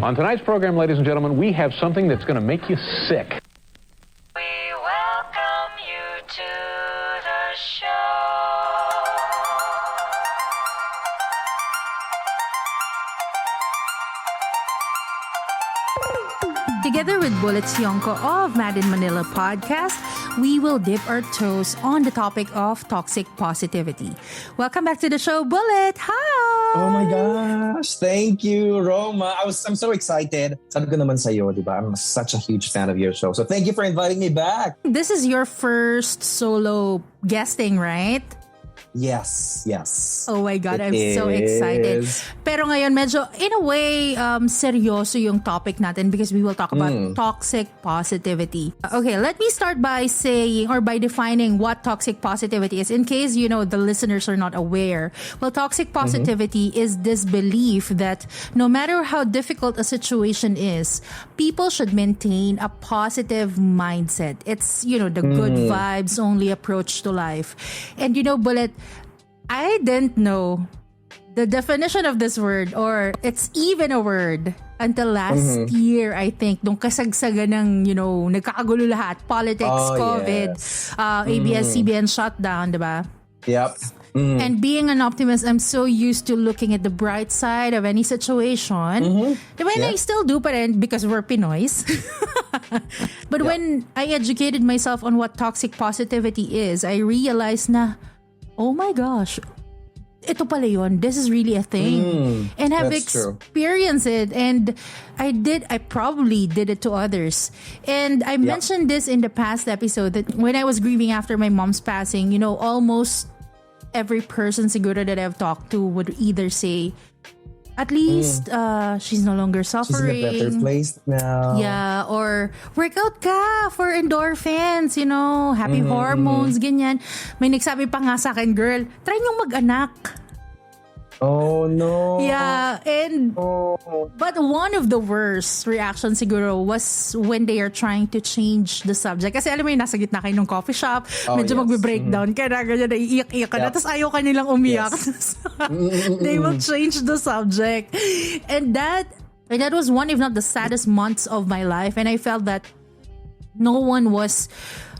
On tonight's program, ladies and gentlemen, we have something that's going to make you sick. We welcome you to the show. Together with Bullet Siongco of Mad in Manila podcast, we will dip our toes on the topic of toxic positivity. Welcome back to the show, Bullet. Hi! Oh my gosh, thank you, Roma. I'm so excited. Sabi ko naman sa'yo, di ba? I'm such a huge fan of your show. So thank you for inviting me back. This is your first solo guesting, right? Yes. Oh my God, I'm It so excited. is. Pero ngayon, medyo, in a way, seryoso yung topic natin because we will talk about toxic positivity. Okay, let me start by saying or by defining what toxic positivity is in case, the listeners are not aware. Well, toxic positivity is this belief that no matter how difficult a situation is, people should maintain a positive mindset. It's, the good vibes only approach to life. And Bullet, I didn't know the definition of this word or it's even a word until last year, I think. Nung kasagsagan ng, nagkakagulo lahat. Politics, COVID, yes. ABS-CBN shutdown, diba? Yep. And being an optimist, I'm so used to looking at the bright side of any situation. Diba? And I still do pa rin because we're Pinoys. But when I educated myself on what toxic positivity is, I realized na, oh my gosh, ito pala yun. This is really a thing. And I've that's true. experienced it. And I probably did it to others. And I mentioned this in the past episode that when I was grieving after my mom's passing, almost every person siguro that I've talked to would either say, at least she's no longer suffering. She's in a better place now. Yeah, or workout ka for endorphins, happy hormones, ganyan. May nagsabi pa nga sa akin, girl, try niyong mag-anak. Oh no. Yeah, and but one of the worst reactions siguro was when they are trying to change the subject. Kasi alam mo yun, nasa gitna kayo ng coffee shop, medyo magbe-breakdown ka na, ganyan, naiiyak-iyak ka na, tapos ayaw ka nilang umiyak. They will change the subject. And that was one, if not the saddest months of my life. And I felt that no one was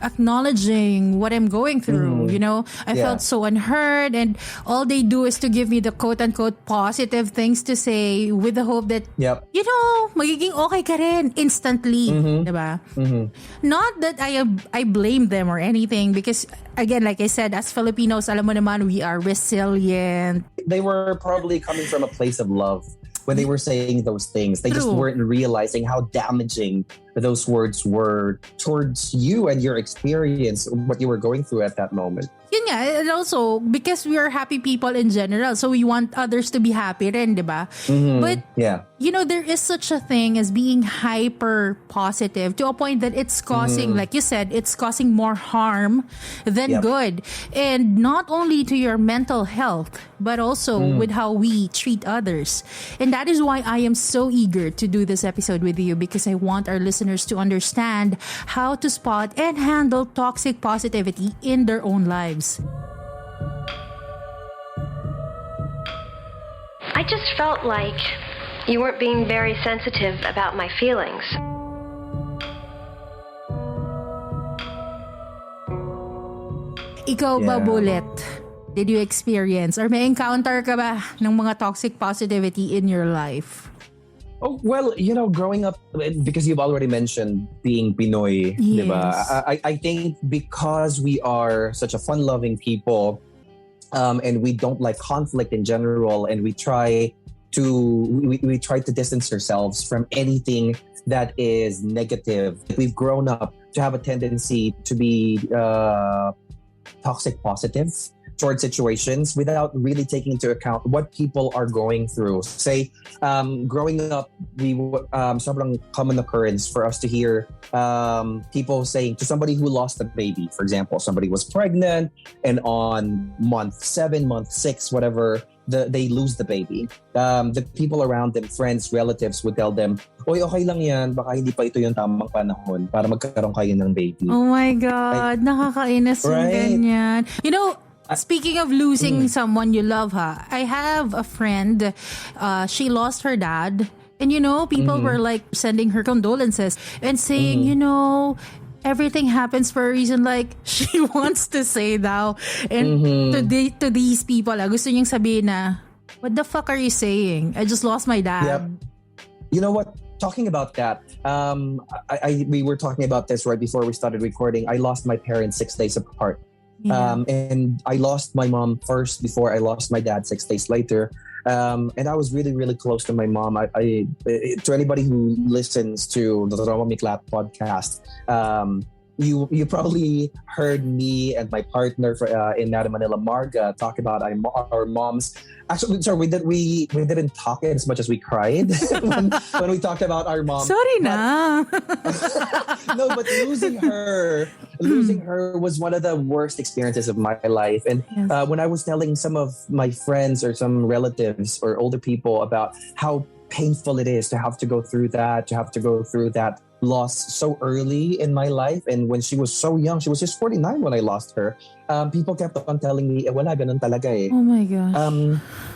acknowledging what I'm going through, I felt so unheard, and all they do is to give me the quote-unquote positive things to say with the hope that, magiging okay ka rin instantly, diba? Not that I blame them or anything because, again, like I said, as Filipinos, alam mo naman, we are resilient. They were probably coming from a place of love when they were saying those things. They just weren't realizing how damaging those words were towards you and your experience, what you were going through at that moment. Yun nga, and also, because we are happy people in general, so we want others to be happy rin, di ba? But, there is such a thing as being hyper positive to a point that it's causing, like you said, it's causing more harm than good. And not only to your mental health, but also with how we treat others. And that is why I am so eager to do this episode with you, because I want our listeners to understand how to spot and handle toxic positivity in their own lives. I just felt like you weren't being very sensitive about my feelings. Ikaw ba, Bullet? Did you experience or may encounter ka ba ng mga toxic positivity in your life? Oh, well, growing up, because you've already mentioned being Pinoy, Yes. diba? I think because we are such a fun-loving people, and we don't like conflict in general, and we try to distance ourselves from anything that is negative. We've grown up to have a tendency to be toxic positive toward situations without really taking into account what people are going through. Say, growing up, sobrang common occurrence for us to hear people saying to somebody who lost a baby, for example, somebody was pregnant and on month 7, month 6, whatever, they lose the baby. The people around them, friends, relatives would tell them, "Oy, okay lang yan, baka hindi pa ito yung tamang panahon para magkaroon kayo ng baby." Oh my God, nakakainis yung ganyan. Speaking of losing someone you love, I have a friend, she lost her dad And people were like sending her condolences and saying, everything happens for a reason. Like, she wants to say daw. And to these people, gusto niyang sabihin na, what the fuck are you saying? I just lost my dad. Yep. You know what? Talking about that, we were talking about this right before we started recording. I lost my parents 6 days apart. Yeah. And I lost my mom first before I lost my dad 6 days later. And I was really, really close to my mom. To anybody who listens to the Roma Miclat podcast, you probably heard me and my partner in Manila, Marga, talk about our moms. Actually, sorry, we didn't talk as much as we cried when we talked about our mom. Sorry na. No, but losing her was one of the worst experiences of my life. And when I was telling some of my friends or some relatives or older people about how painful it is to have to go through that loss so early in my life, and when she was so young, she was just 49 when I lost her. People kept on telling me, wala, ganun talaga eh. Oh my gosh.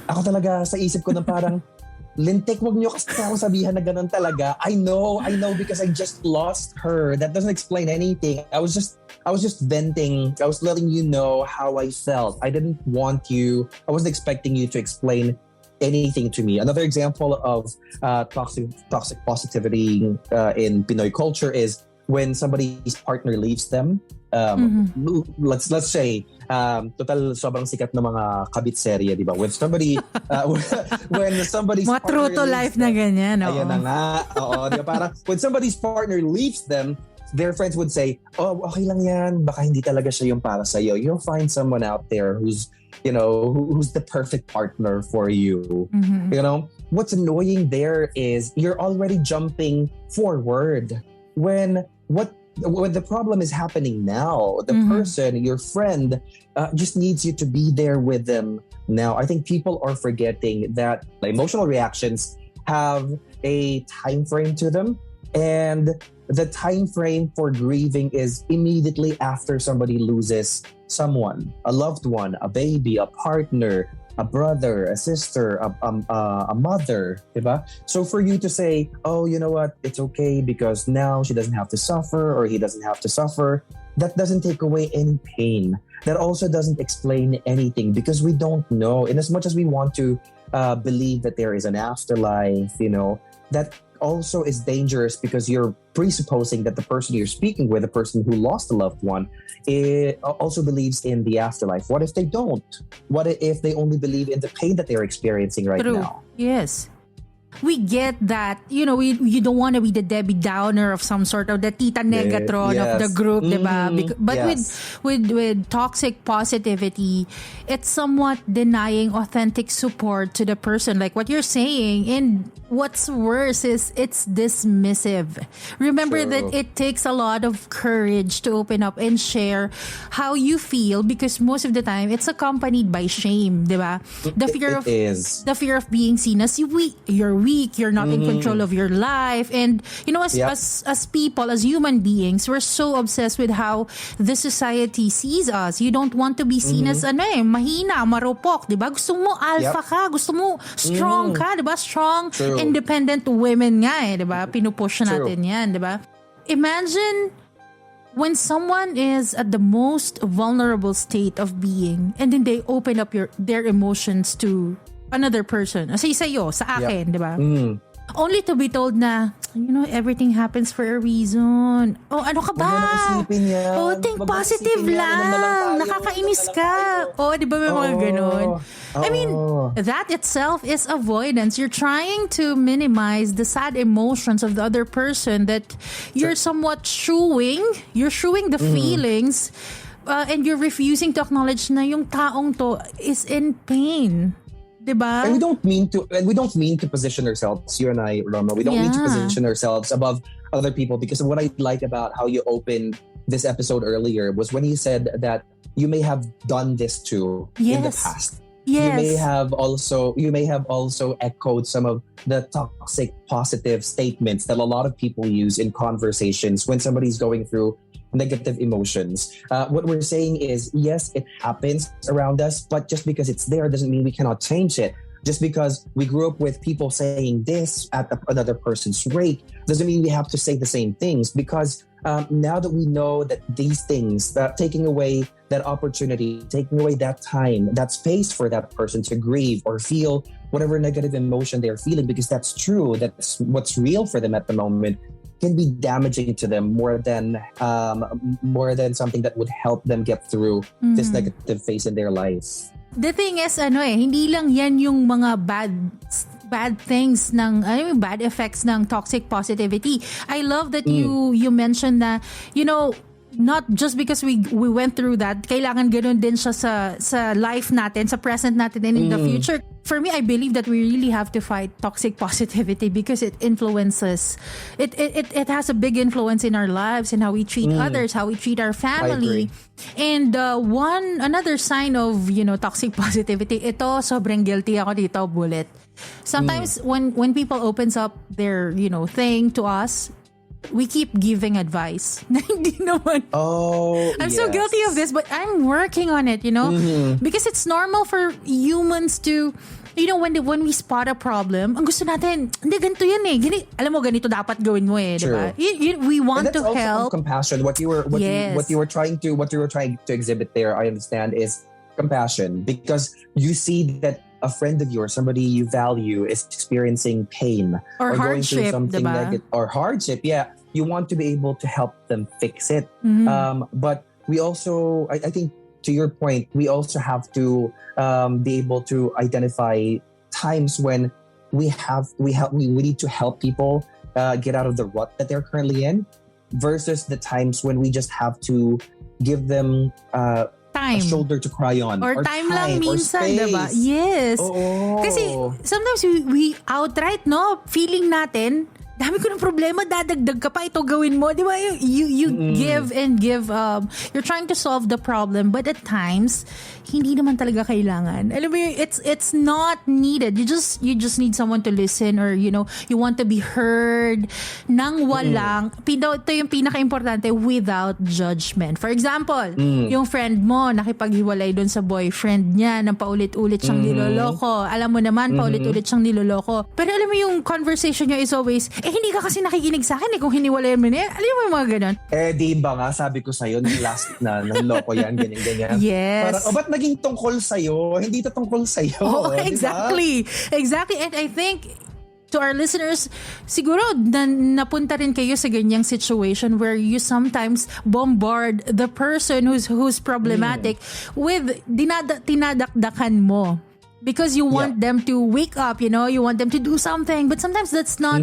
Ako talaga sa isip ko na parang, lintik, wag niyo kasi ako sabihan na ganun talaga. I know because I just lost her. That doesn't explain anything. I was just venting. I was letting you know how I felt. I wasn't expecting you to explain anything to me. Another example of toxic positivity in Pinoy culture is when somebody's partner leaves them. Let's say total sobrang sikat na mga kabit serye, di ba? When somebody's mga true to life na ganyan. Ayun na nga. Oo, di ba? Parang when somebody's partner leaves them, their friends would say, oh, okay lang yan. Baka hindi talaga siya yung para sa'yo. You'll find someone out there who's the perfect partner for you. What's annoying there is you're already jumping forward when the problem is happening now. The person, your friend, just needs you to be there with them now. I think people are forgetting that emotional reactions have a time frame to them, and the time frame for grieving is immediately after somebody loses someone, a loved one, a baby, a partner, a brother, a sister, a mother, diba? So for you to say, oh, you know what, it's okay because now she doesn't have to suffer or he doesn't have to suffer, that doesn't take away any pain. That also doesn't explain anything because we don't know. In as much as we want to believe that there is an afterlife, that also is dangerous because you're presupposing that the person you're speaking with, the person who lost a loved one, also believes in the afterlife. What if they don't? What if they only believe in the pain that they're experiencing right now? Yes. We get that, you don't want to be the Debbie Downer of some sort of the Tita Negatron of the group, diba? But with toxic positivity, it's somewhat denying authentic support to the person, like what you're saying. And what's worse is it's dismissive. Remember that it takes a lot of courage to open up and share how you feel, because most of the time it's accompanied by shame, diba? The fear of being seen as you're weak, you're not in control of your life. And as people, as human beings, we're so obsessed with how the society sees us. You don't want to be seen as mahina, marupok, diba? Gusto mo alpha ka, gusto mo strong ka, diba? Strong, independent women nga diba? Pinupush natin yan, diba? Imagine when someone is at the most vulnerable state of being and then they open up their emotions to another person. Sa'yo, sa akin, di ba? Only to be told na, everything happens for a reason. Oh, ano ka ba? Oh, think positive lang. Nakakainis ka. Oh, di ba may mga ganun? I mean, that itself is avoidance. You're trying to minimize the sad emotions of the other person that you're somewhat showing. You're showing the feelings and you're refusing to acknowledge na yung taong to is in pain. Diba? And we don't mean to position ourselves, you and I, Roma, we don't mean to position ourselves above other people, because what I like about how you opened this episode earlier was when you said that you may have done this too in the past. Yes. You may have also echoed some of the toxic positive statements that a lot of people use in conversations when somebody's going through negative emotions. What we're saying is, yes, it happens around us, but just because it's there doesn't mean we cannot change it. Just because we grew up with people saying this at another person's rate doesn't mean we have to say the same things, because now that we know that these things, that taking away that opportunity, taking away that time, that space for that person to grieve or feel whatever negative emotion they're feeling, because that's true, that's what's real for them at the moment, can be damaging to them more than something that would help them get through this negative phase in their life. The thing is, hindi lang yan yung mga bad things bad effects ng toxic positivity. I love that you mentioned na, not just because we went through that, kailangan ganun din siya sa life natin, sa present natin, and in the future. For me, I believe that we really have to fight toxic positivity because it influences. It has a big influence in our lives and how we treat others, how we treat our family. And another sign of toxic positivity, ito sobrang guilty ako dito, Bullet. Sometimes when people opens up their thing to us, we keep giving advice. Hindi naman. I'm so guilty of this, but I'm working on it, because it's normal for humans to, when we spot a problem, ang gusto natin, hindi, ganito yan eh. Alam mo, ganito dapat gawin mo eh, diba? We want to help. Compassion. What you were trying to exhibit there, I understand, is compassion, because you see that a friend of yours, somebody you value, is experiencing pain or going through hardship, something diba? negative or hardship. Yeah, you want to be able to help them fix it. But we also, I think, to your point, we also have to be able to identify times when we need to help people get out of the rut that they're currently in, versus the times when we just have to give them time, a shoulder to cry on, or time lang minsan, diba? Yes. Kasi sometimes we outright, feeling natin, dami ko ng problema, dadagdag ka pa, ito gawin mo, di ba? You give and give, you're trying to solve the problem, but at times hindi naman talaga kailangan. Alam mo, it's not needed. You just need someone to listen, or you want to be heard nang walang ito yung pinaka-importante, without judgment. For example, yung friend mo nakipaghiwalay doon sa boyfriend niya nang paulit-ulit siyang niloloko. Alam mo naman, paulit-ulit siyang niloloko. Pero alam mo, yung conversation niya is always, hindi ka kasi nakikinig sa akin kung hiniwalayan mo na yan. Alam mo yung mga ganon? Di ba nga, sabi ko sa'yo, nung last na naloko yan, ganyan-ganyan. Yes. Parang, ba't naging tungkol sa'yo? Hindi ito tungkol sa'yo. Exactly. Diba? Exactly. And I think, to our listeners, siguro napunta rin kayo sa ganyang situation where you sometimes bombard the person who's problematic with tinadakdakan mo. Because you want them to wake up, you want them to do something. But sometimes that's not,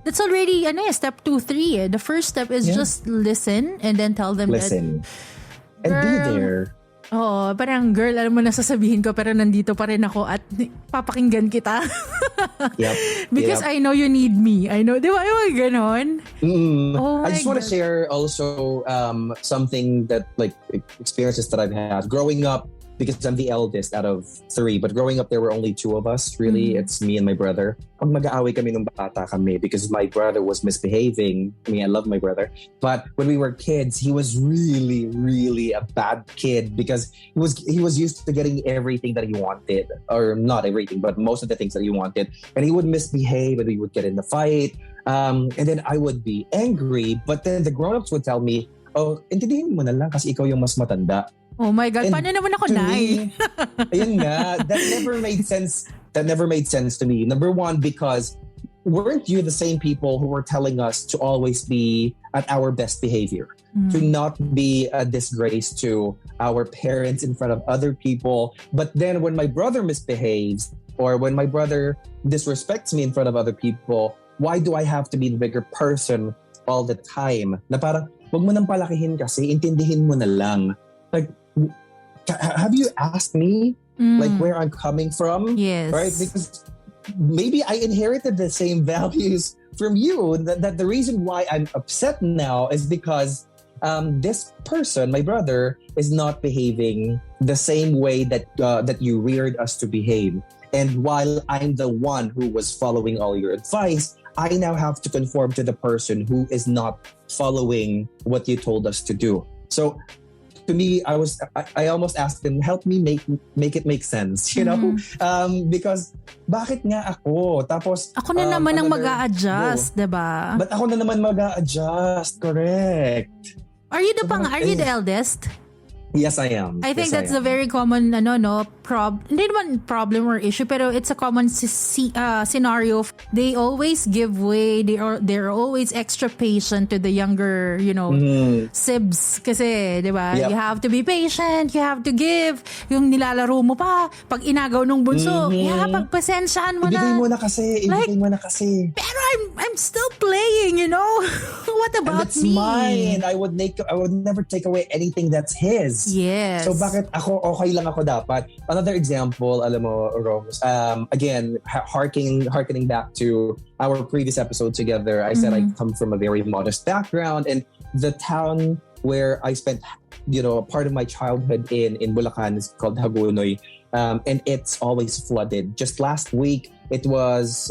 that's already, step 2, 3. The first step is just listen and then tell them listen. And be there. Parang, girl, alam mo na sasabihin ko, pero nandito pa rin ako at papakinggan kita. Because I know you need me. I know, di ba? Yung ganon. I just want to share also something that, like, experiences that I've had growing up. Because I'm the eldest out of 3. But growing up, there were only 2 of us, really. It's me and my brother. Pag mag-aaway kami nung bata kami, because my brother was misbehaving. I mean, I love my brother. But when we were kids, he was really, really a bad kid, because he was used to getting everything that he wanted. Or not everything, but most of the things that he wanted. And he would misbehave, and we would get in the fight. And then I would be angry. But then the grown-ups would tell me, intindihin mo na lang kasi ikaw yung mas matanda. Oh my God, paano naman ako, Nay? Ayun nga, that never made sense. That never made sense to me. Number one, because weren't you the same people who were telling us to always be at our best behavior? To not be a disgrace to our parents in front of other people. But then when my brother misbehaves, or when my brother disrespects me in front of other people, why do I have to be the bigger person all the time? Na parang, wag mo nang palakihin kasi, intindihin mo na lang. Like, have you asked me like where I'm coming from? Yes. Right? Because maybe I inherited the same values from you. That the reason why I'm upset now is because this person, my brother, is not behaving the same way that you reared us to behave. And while I'm the one who was following all your advice, I now have to conform to the person who is not following what you told us to do. So to me, I almost asked him, help me make it make sense, you know? Because bakit nga ako? Tapos Ako na naman ang mag-a-adjust, diba? But ako na naman mag-a-adjust, correct. Are you the eldest? Yes, I am. I think that's a very common hindi naman problem or issue, pero it's a common scenario. They always give way. They're always extra patient to the younger, sibs kasi, 'di ba? Yep. You have to be patient, you have to give. Yung nilalaro mo pa pag inagaw nung bunso, pagpasensyaan mo na. Ibigay mo na kasi. Pero I'm still playing, What about and that's me? mine. I would never take away anything that's his. Yes. So bakit ako okay lang ako dapat? Another example, alam mo, Rose, again, harkening back to our previous episode together, I said I come from a very modest background, and the town where I spent, part of my childhood in Bulacan is called Hagonoy, and it's always flooded. Just last week, it was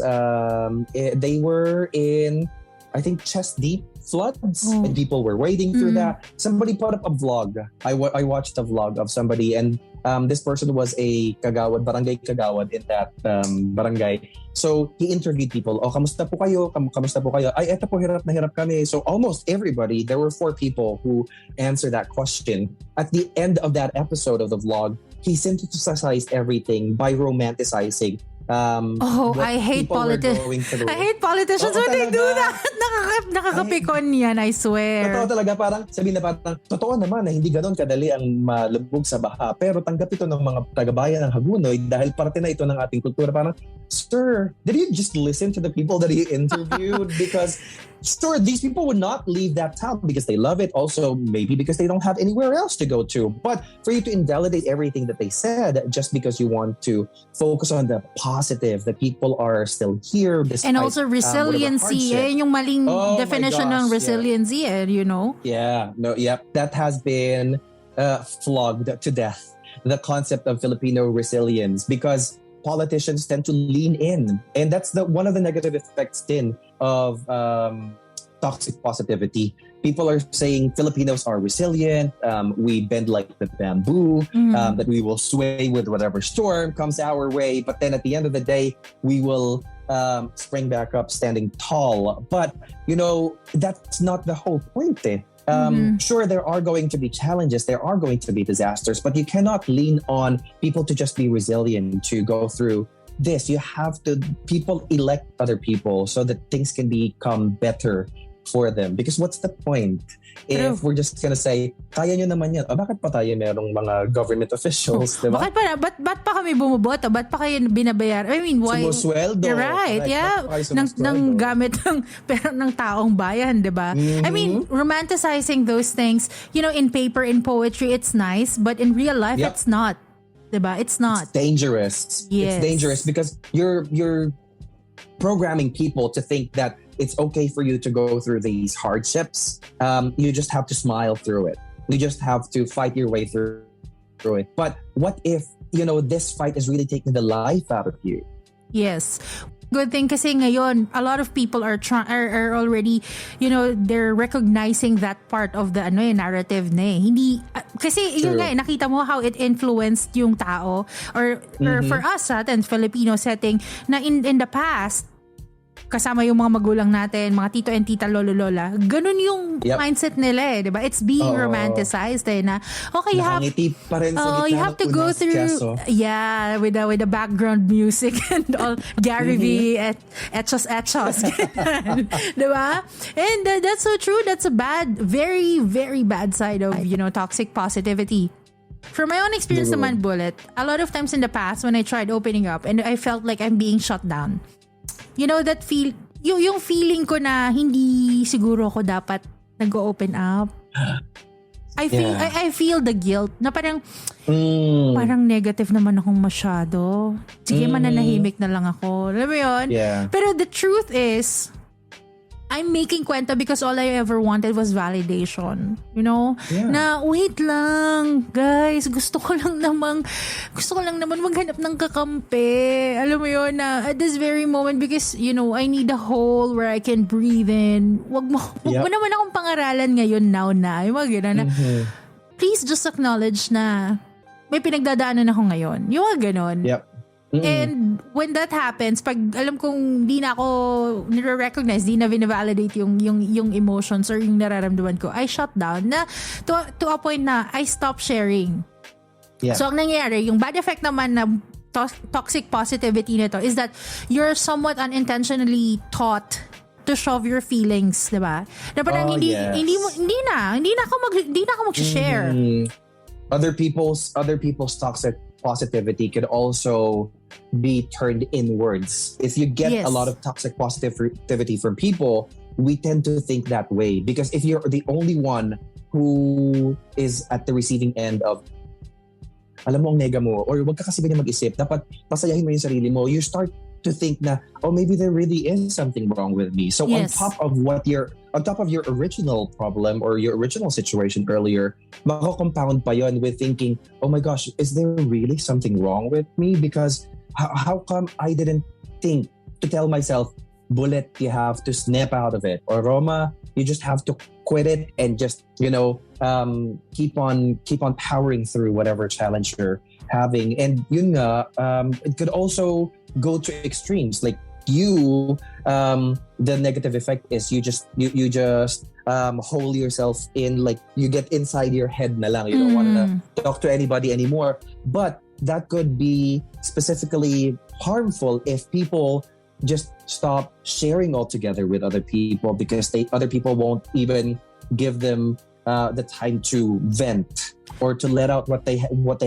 they were in, I think, chest deep floods, and people were wading through that. Somebody put up a vlog. I watched a vlog of somebody, and this person was a kagawad, barangay kagawad in that barangay. So he interviewed people. Kamusta po kayo? Kamusta po kayo? Ay, eto po, hirap na hirap kami. So almost everybody, there were 4 people who answered that question. At the end of that episode of the vlog, he synthesized everything by romanticizing I hate politicians. I hate politicians when they do that. Nakakapikon yan, I swear. Totoo talaga, parang sabihin na parang, totoo naman na hindi ganon kadali ang malubog sa baha. Pero tanggap ito ng mga tagabayan ng Hagonoy dahil parte na ito ng ating kultura. Parang, sir, did you just listen to the people that he interviewed? Because sure, these people would not leave that town because they love it. Also, maybe because they don't have anywhere else to go to. But for you to invalidate everything that they said just because you want to focus on the positive, that people are still here. And also resiliency. Yung maling definition ng resiliency, Yeah. That has been flogged to death. The concept of Filipino resilience, because politicians tend to lean in, and that's one of the negative effects of toxic positivity. People are saying Filipinos are resilient, we bend like the bamboo, that we will sway with whatever storm comes our way, but then at the end of the day, we will spring back up standing tall. But, that's not the whole point. Sure, there are going to be challenges, there are going to be disasters, but you cannot lean on people to just be resilient to go through this. People elect other people so that things can become better for them. Because what's the point if we're just gonna say, kaya nyo naman yan? Bakit pa tayo merong mga government officials, diba? Ba't pa kami bumuboto? Ba't pa kayo binabayar? I mean, why? Sumusweldo. You're right, yeah. Nang gamit ng pera ng taong bayan, diba? I mean, romanticizing those things, in paper, in poetry, it's nice, but in real life, it's not. Diba? It's not. It's dangerous. Yes. It's dangerous because you're programming people to think that it's okay for you to go through these hardships. You just have to smile through it. You just have to fight your way through it. But what if, this fight is really taking the life out of you? Yes. Good thing kasi ngayon, a lot of people are already, they're recognizing that part of the narrative na eh. Hindi, kasi yun nga, nakita mo how it influenced yung tao or for us atin, Filipino setting, na in the past, kasama yung mga magulang natin, mga tito and tita, lolo, lola. Ganun yung mindset nila eh, di ba? It's being romanticized eh, na, okay, you have to go through, with the background music and all, Gary V, etchos, di ba? And that's so true. That's a very, very bad side of, toxic positivity. From my own experience naman, Bullet, a lot of times in the past when I tried opening up and I felt like I'm being shut down, that yung feeling ko na hindi siguro ako dapat nag-open up. I feel the guilt na parang negative naman akong masyado. Sige, mananahimik na lang ako. Alam mo yun? Yeah. Pero the truth is, I'm making kwenta because all I ever wanted was validation. Na wait lang, guys, gusto ko lang naman maghanap ng kakampi. Alam mo yun, na at this very moment because, I need a hole where I can breathe in. Wag mo naman akong pangaralan ngayon now na. Yung mga gano'n na, please just acknowledge na may pinagdadaanan ako ngayon. Yung mga ganon. Yep. And when that happens, pag alam kong di na ako nire-recognize, di na vina-validate yung emotions or yung nararamdaman ko, I shut down na to a point na I stop sharing. Yeah. So ang nangyayari, yung bad effect naman na toxic positivity nito is that you're somewhat unintentionally taught to shove your feelings, 'di ba? Na parang hindi na ako mag-share. Other people's toxic positivity could also be turned inwards. If you get a lot of toxic positivity from people, we tend to think that way, because if you're the only one who is at the receiving end of, alam mo ang nega mo, or wag ka kasi ganyan mag-isip, dapat pasayahin mo yung sarili mo, you start to think na, oh, maybe there really is something wrong with me. So on top of your original problem or your original situation earlier, mako-compound pa yon with thinking, oh my gosh, is there really something wrong with me? Because how come I didn't think to tell myself, Bullet, you have to snap out of it, or Roma, you just have to quit it and just keep on powering through whatever challenge you're having. And yun nga, it could also go to extremes, like the negative effect is you just hold yourself in, like you get inside your head na lang, you don't want to talk to anybody anymore. But that could be specifically harmful if people just stop sharing altogether with other people, because other people won't even give them the time to vent or to let out what they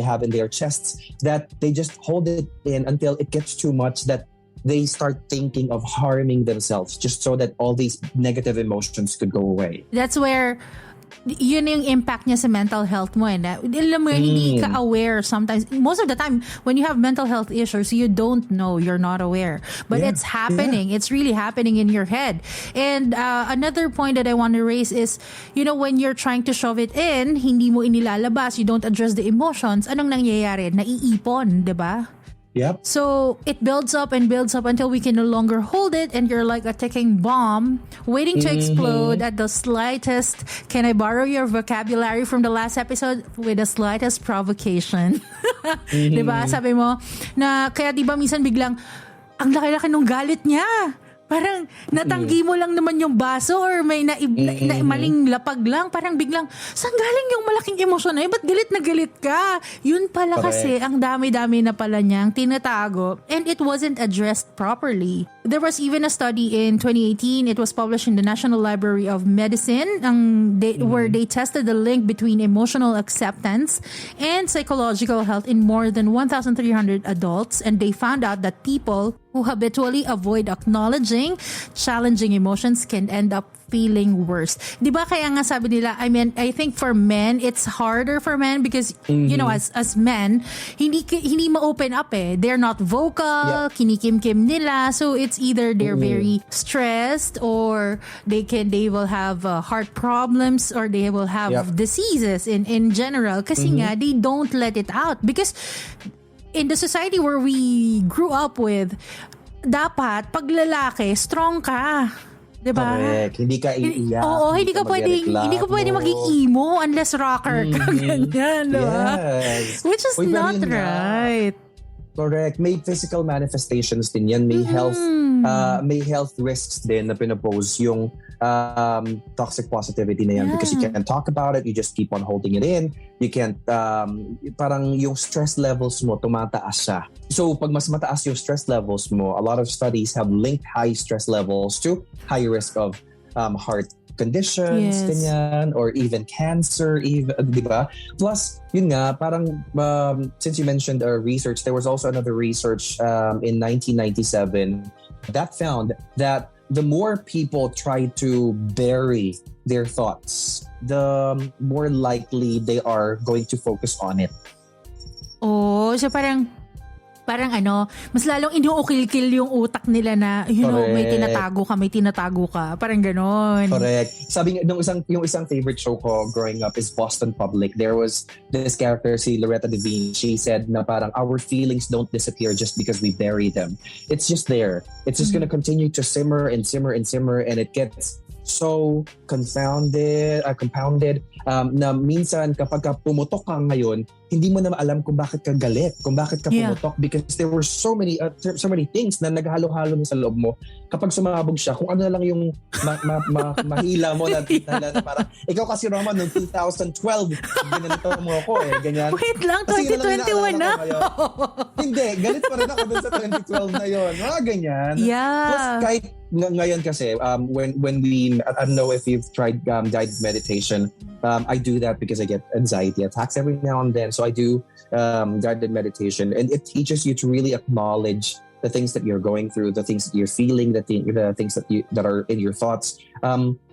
have in their chests, that they just hold it in until it gets too much, that they start thinking of harming themselves just so that all these negative emotions could go away. That's where yun yung impact niya sa mental health mo na alam mo hindi ka aware sometimes. Most of the time when you have mental health issues, you don't know, you're not aware, but it's happening. It's really happening in your head. And another point that I want to raise is, when you're trying to shove it in, hindi mo inilalabas, you don't address the emotions, anong nangyayari? Naiipon, 'di ba? Yep. So it builds up and builds up until we can no longer hold it, and you're like a ticking bomb waiting to explode at the slightest, can I borrow your vocabulary from the last episode, with the slightest provocation. Diba? Sabi mo, na kaya diba minsan biglang, ang laki-laki nung galit niya. Parang natanggi mo lang naman yung baso, or may maling lapag lang. Parang biglang, saan galing yung malaking emosyon na yun? Ba't galit na galit ka? Yun pala kasi, ang dami-dami na pala niyang tinatago. And it wasn't addressed properly. There was even a study in 2018. It was published in the National Library of Medicine where they tested the link between emotional acceptance and psychological health in more than 1,300 adults. And they found out that people who habitually avoid acknowledging challenging emotions can end up feeling worse. Di ba kaya nga sabi nila, I think for men, it's harder for men because, as men, hindi ma-open up eh. They're not vocal, kinikim-kim nila. So it's either they're very stressed, or they will have heart problems, or they will have diseases in general. Kasi nga, they don't let it out. Because in the society where we grew up with, dapat pag lalaki, strong ka. Diba? Correct. Hindi ka iiyak. Oo, hindi ka pwedeng maging emo unless rocker ka. Ganyan, diba? Yes. Which is not right. Correct. May physical manifestations din yan. May health risks din na pinopose yung toxic positivity na yan, because you can't talk about it, you just keep on holding it in. You can't, parang yung stress levels mo tumataas siya. So pag mas mataas yung stress levels mo, a lot of studies have linked high stress levels to high risk of heart conditions, ganyan, or even cancer, di ba? Plus, yun nga, parang since you mentioned research, there was also another research in 1997 that found that the more people try to bury their thoughts, the more likely they are going to focus on it. Oh, so parang mas lalong inuukil-kil yung utak nila na, may tinatago ka. Parang ganon. Correct. Sabi nga, yung isang favorite show ko growing up is Boston Public. There was this character, si Loretta Devine. She said na parang our feelings don't disappear just because we bury them. It's just there. It's just gonna continue to simmer and simmer and simmer, and it gets so compounded na minsan kapag ka pumutok ka ngayon, hindi mo na maalam kung bakit ka galit, kung bakit ka pumutok because there were so many things na naghalo-halo sa loob mo. Kapag sumabog siya, kung ano lang yung mahila mo na parang, ikaw kasi Roma noong 2012, ginanito mo ako ganyan. Wait lang, 2021 na. Hindi, galit pa rin ako dun sa 2012 na yun. Mga ganyan. Yeah. Plus kahit ngayon kasi, when we, I don't know if you've tried guided meditation, I do that because I get anxiety attacks every now and then. So I do guided meditation, and it teaches you to really acknowledge the things that you're going through, the things that you're feeling, the things that are in your thoughts.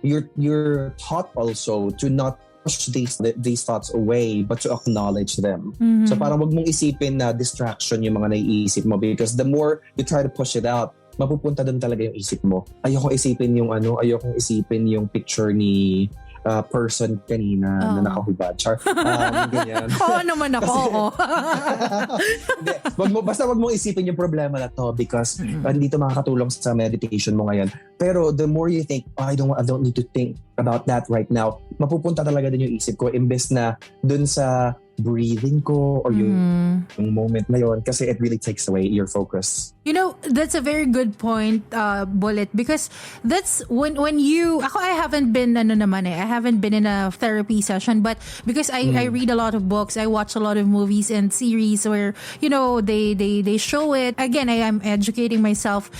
You're taught also to not push these thoughts away, but to acknowledge them. Mm-hmm. So parang wag mong isipin na distraction yung mga naiisip mo, because the more you try to push it out, mapupunta doon talaga yung isip mo. Ayokong isipin yung picture ni person kanina na nakahubad. Ganyan. Oo naman ako. Basta wag mong isipin yung problema na to, because hindi to makakatulong sa meditation mo ngayon. Pero the more you think, I don't need to think about that right now, mapupunta talaga din yung isip ko imbes na dun sa breathing ko or yung moment na yun, kasi it really takes away your focus. You know, that's a very good point, Bullet, because that's when I haven't been I haven't been in a therapy session, but because I read a lot of books, I watch a lot of movies and series where, you know, they show it. Again, I am educating myself.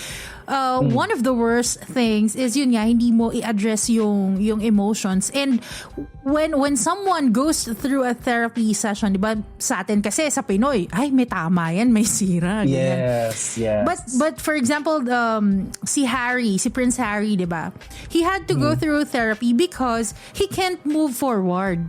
One of the worst things is yun nga, hindi mo i-address yung emotions. And when someone goes through a therapy session, di ba, sa atin kasi sa Pinoy, ay may tama yan, may sira. Yes. But for example, si Prince Harry, di ba, he had to go through therapy because he can't move forward.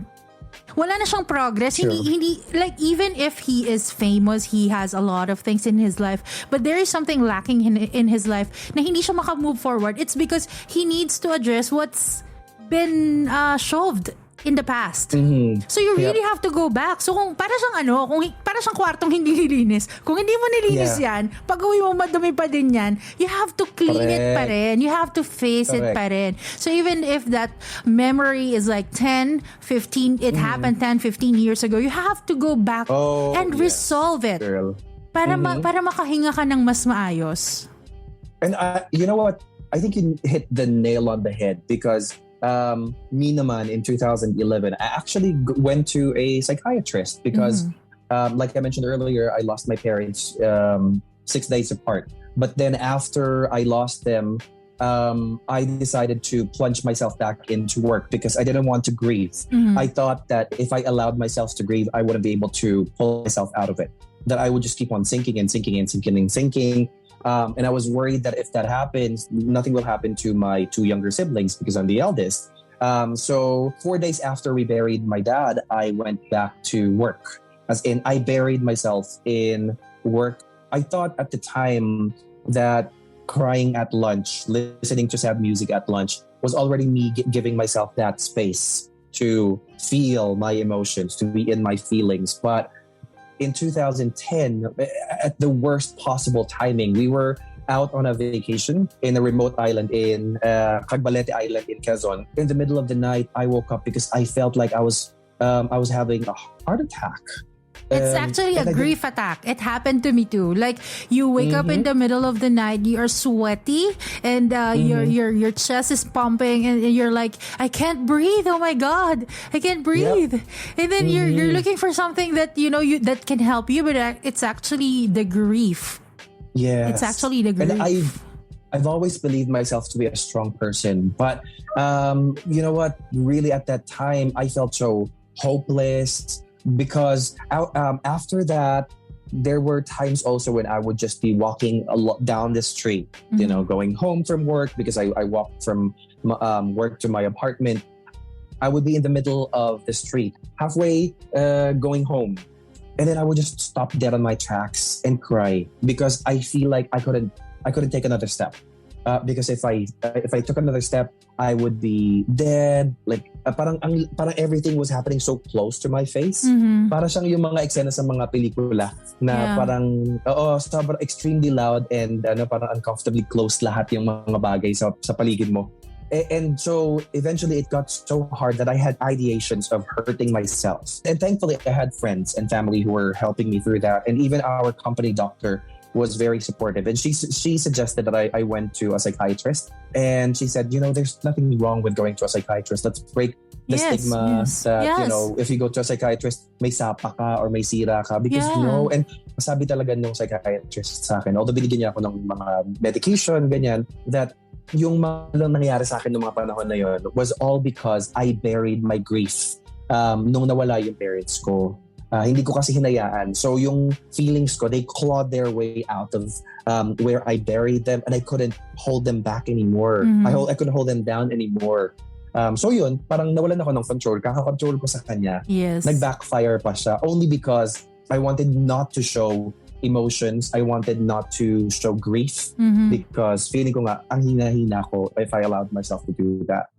Wala na siyang progress. Hindi, like, even if he is famous, he has a lot of things in his life, but there is something lacking in his life na hindi siya maka-move forward. It's because he needs to address what's been shoved in the past. So you really have to go back. So kung para siyang kwartong hindi nilinis. Kung hindi mo nilinis yan, pag-uwi mo madumi pa din yan, you have to clean it pa rin. You have to face it pa rin. So even if that memory is like 10, 15, it happened 10, 15 years ago, you have to go back and resolve it. Girl. Para makahinga ka ng mas maayos. And you know what? I think you hit the nail on the head, because me naman in 2011, I actually went to a psychiatrist because, like I mentioned earlier, I lost my parents 6 days apart. But then after I lost them, I decided to plunge myself back into work because I didn't want to grieve. I thought that if I allowed myself to grieve, I wouldn't be able to pull myself out of it. That I would just keep on sinking. And I was worried that if that happens, nothing will happen to my 2 younger siblings because I'm the eldest. So 4 days after we buried my dad, I went back to work. As in, I buried myself in work. I thought at the time that crying at lunch, listening to sad music at lunch, was already me giving myself that space to feel my emotions, to be in my feelings. But in 2010, at the worst possible timing, we were out on a vacation in a remote island in Cagbalete Island in Quezon. In the middle of the night, I woke up because I felt like I was having a heart attack. It's actually a grief attack. It happened to me too. Like, you wake up in the middle of the night, you are sweaty, and your chest is pumping, and you're like, I can't breathe. Oh my God, I can't breathe. And then you're looking for something that that can help you, but it's actually the grief. Yes, it's actually the grief. And I've always believed myself to be a strong person, but you know what? Really, at that time, I felt so hopeless. Because after that, there were times also when I would just be walking down the street, going home from work, because I walked from work to my apartment. I would be in the middle of the street, halfway going home. And then I would just stop dead on my tracks and cry because I feel like I couldn't take another step. Because if I took another step, I would be dead. Like parang everything was happening so close to my face. Para siyang yung mga eksena sa mga pelikula na parang sobrang extremely loud and parang uncomfortably close lahat yung mga bagay sa paligid mo. And so eventually it got so hard that I had ideations of hurting myself. And thankfully I had friends and family who were helping me through that. And even our company doctor was very supportive. And she suggested that I went to a psychiatrist. And she said, there's nothing wrong with going to a psychiatrist. Let's break the stigma that, if you go to a psychiatrist, may sapa ka or may sira ka. Because and sabi talaga nung psychiatrist sa akin, although binigyan niya ako ng mga medication, ganyan, that yung mga nangyari sa akin noong mga panahon na yun was all because I buried my grief nung nawala yung parents ko. Hindi ko kasi hinayaan. So yung feelings ko, they clawed their way out of where I buried them, and I couldn't hold them back anymore. I couldn't hold them down anymore. So yun, parang nawalan ako ng control. Kaka-control ko sa kanya. Yes. Nag-backfire pa siya only because I wanted not to show emotions. I wanted not to show grief because feeling ko nga ang hina-hina ko if I allowed myself to do that.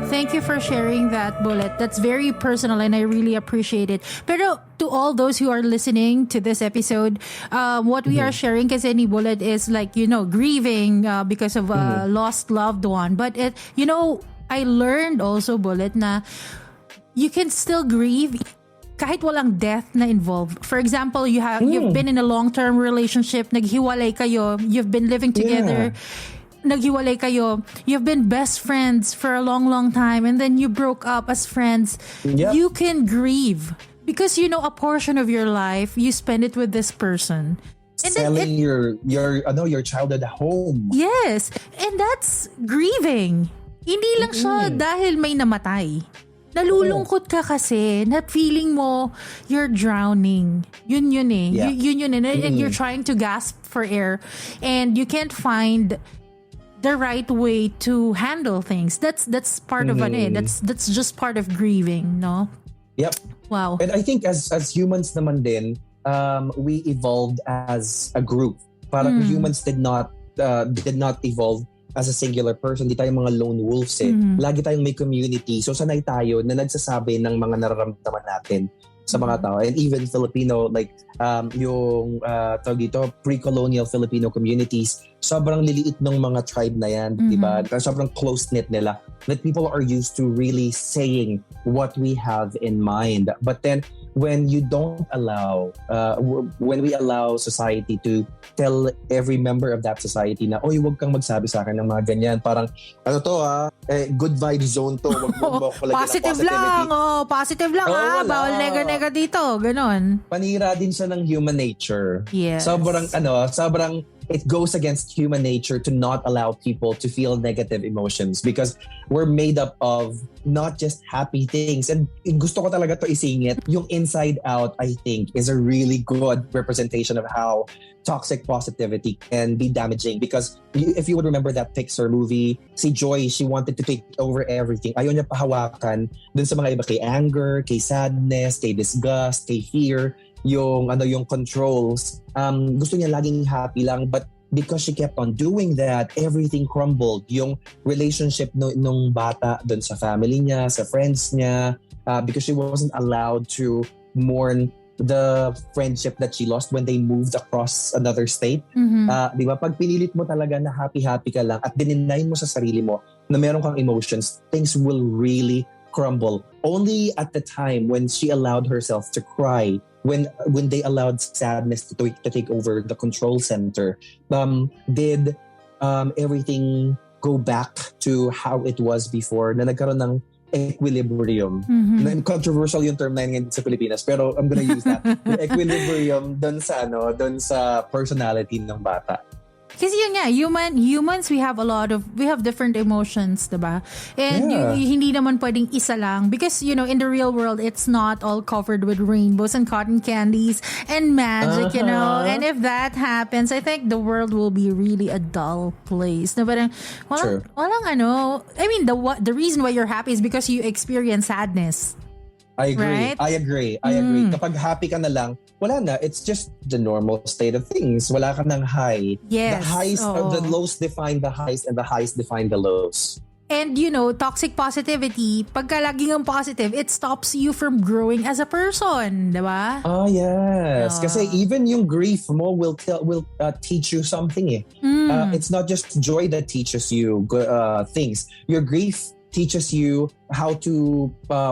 Thank you for sharing that, Bullet. That's very personal and I really appreciate it. Pero to all those who are listening to this episode, what we are sharing kasi ni Bullet is like, grieving because of a lost loved one. But I learned also, Bullet, na you can still grieve kahit walang death na involved. For example, you've been in a long-term relationship, naghiwalay kayo, you've been living together. Naghiwalay kayo, you've been best friends for a long time, and then you broke up as friends. You can grieve because a portion of your life you spend it with this person. And selling your childhood home. Yes, and that's grieving. Hindi lang siya dahil may namatay. Nalulungkot ka kasi na feeling mo you're drowning. Yun eh. Yeah. Yun and you're trying to gasp for air and you can't find the right way to handle things. That's part of it. That's just part of grieving, no? Yep. Wow. And I think as humans naman din, we evolved as a group. Parang humans did not evolve as a singular person. Di tayo mga lone wolves eh. Lagi tayong may community. So sanay tayo na nagsasabi ng mga nararamdaman natin sa mga tao. And even Filipino, like yung tawag dito, pre-colonial Filipino communities, sobrang liliit ng mga tribe na yan, di ba? Sobrang close-knit nila. That people are used to really saying what we have in mind. But then, when you don't allow, when we allow society to tell every member of that society na, oy, huwag kang magsabi sa akin ng mga ganyan. Parang, good vibe zone to. Wag mo ako positive lang. Positive lang bawal nega-nega dito. Ganon. Panira din siya ng human nature. Yes. Sobrang, it goes against human nature to not allow people to feel negative emotions because we're made up of not just happy things. And gusto ko talaga to isingit. Yung Inside Out, I think, is a really good representation of how toxic positivity can be damaging. Because if you would remember that Pixar movie, si Joy, she wanted to take over everything. Ayaw niya pahawakan dun sa mga iba, kay anger, kay sadness, kay disgust, kay fear. Yung controls, gusto niya laging happy lang, but because she kept on doing that, everything crumbled. Yung relationship nung bata dun sa family niya, sa friends niya, because she wasn't allowed to mourn the friendship that she lost when they moved across another state. Di ba? Pag pinilit mo talaga na happy-happy ka lang at dininay mo sa sarili mo na meron kang emotions, things will really crumble. Only at the time when she allowed herself to cry, when they allowed sadness to take over the control center, did everything go back to how it was before, na nagkaroon ng equilibrium. Controversial yung term na yun sa Pilipinas, pero I'm gonna use that. Equilibrium dun sa personality ng bata. Kasi yun nga, humans, we have different emotions, diba? And hindi naman pwedeng isa lang. Because, in the real world, it's not all covered with rainbows and cotton candies and magic, And if that happens, I think the world will be really a dull place. No, parang, the reason why you're happy is because you experience sadness. I agree. Right? I agree. Kapag happy ka na lang, wala na. It's just the normal state of things. Wala ka ng high. Yes. The highs, the lows define the highs, and the highs define the lows. And toxic positivity, pagka laging ang positive, it stops you from growing as a person, di ba? Oh, yes. Kasi even yung grief mo will teach you something eh. It's not just joy that teaches you things. Your grief teaches you how to